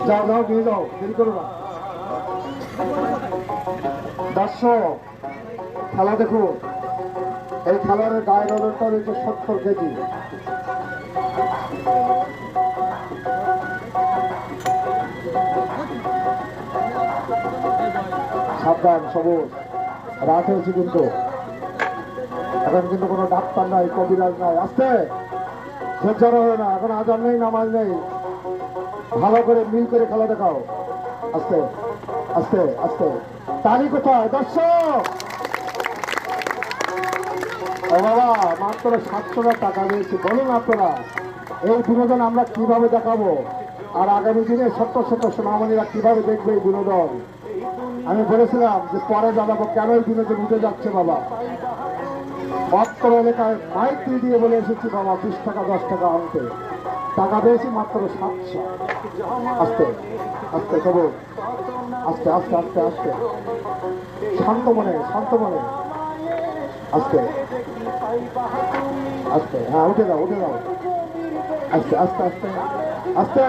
যাও যাও নিয়ে যাও, দেরি করো না। দর্শক খেলা দেখুন, এই খেলার গায়ের ওজনটা রয়েছে 70 কেজি। সাবধান, সবুজ রাত হয়েছে কিন্তু, এখন কিন্তু কোনো ডাক্তার নাই, কবিরাজ নাই। আস্তে ধৈর্য হয় না, এখন আজান নেই, নামাজ নেই, ভালো করে মিল করে খেলা দেখাও। আস্তে আস্তে আস্তে। তালি কোথায় দর্শক? ও বাবা, মাত্র 700 টাকা দিয়েছি। বলুন আপনারা এই বিনোদন আমরা কিভাবে দেখাবো, আর আগামী দিনে শত শত সোনামণিরা কিভাবে দেখবে এই বিনোদন? আমি বলেছিলাম যে পরে জানাবো কেন এই বিনোদন উঠে যাচ্ছে। বাবা অত্তর এলাকায় মাইত্রী দিয়ে বলে এসেছি বাবা 20 টাকা 10 টাকা আনতে, টাকা পেয়েছি মাত্র 700। আস্তে আস্তে খবর, আস্তে আস্তে আস্তে আস্তে, শান্ত মনে শান্ত মনে, আস্তে আস্তে। হ্যাঁ উঠে যাও উঠে যাও, আস্তে আস্তে আস্তে আস্তে।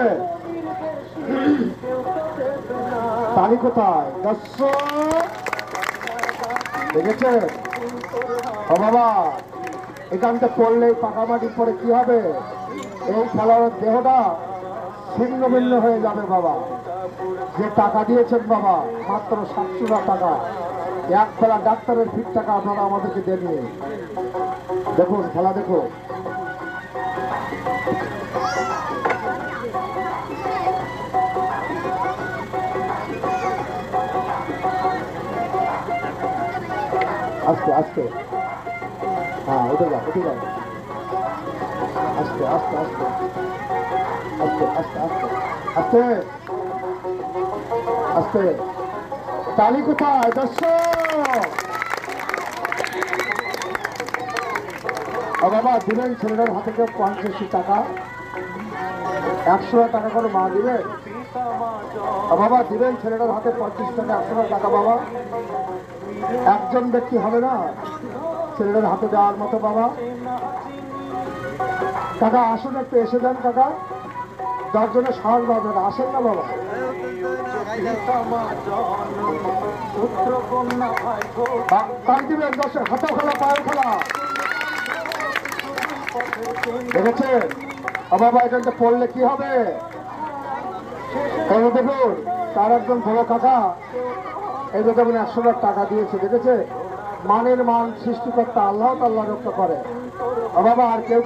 তালি কোথায় দর্শক? দেখেছে ও বাবা, এখানটা পড়লে পাকা মাটি পরে কি হবে? এই খেলার দেহটা ছিন্ন ভিন্ন হয়ে যাবে বাবা। যে টাকা দিয়েছেন বাবা মাত্র 700 টাকা, এক বেলা ডাক্তারের ফিট টাকা আপনারা আমাদেরকে দেন। দেখুন খেলা দেখো। আস্তে আস্তে, হ্যাঁ উঠে যাও উঠে যাও, আস্তে আস্তে আস্তে আস্তে আস্তে আস্তে আস্তে আস্তে। তালি কোথায় দর্শক? বাবা দিবেন ছেলেটার হাতে কেউ 50 টাকা, 100 টাকা করে মা দিবেন। বাবা দিবেন ছেলেটার হাতে 25 টাকা 100 টাকা। বাবা একজন ব্যক্তি হবে না ছেলেটার হাতে দেওয়ার মতো। বাবা কাকা আসুন, একটু এসে যান কাকা, 10 জনের সাহস পাবেন, আসেন না বাবা। তাই দিবেন 10 হাতে খেলা, পায়ের খেলা। দেখেছেন বাবা, এখানটা পড়লে কি হবে? এই দেখুন তার একজন বড় কাকা এই যে যেমন 100 টাকা দিয়েছে। দেখেছে মানের মান সৃষ্টিকর্তা আল্লাহ তাআলা রক্ষা করে বাবা, আর কেউ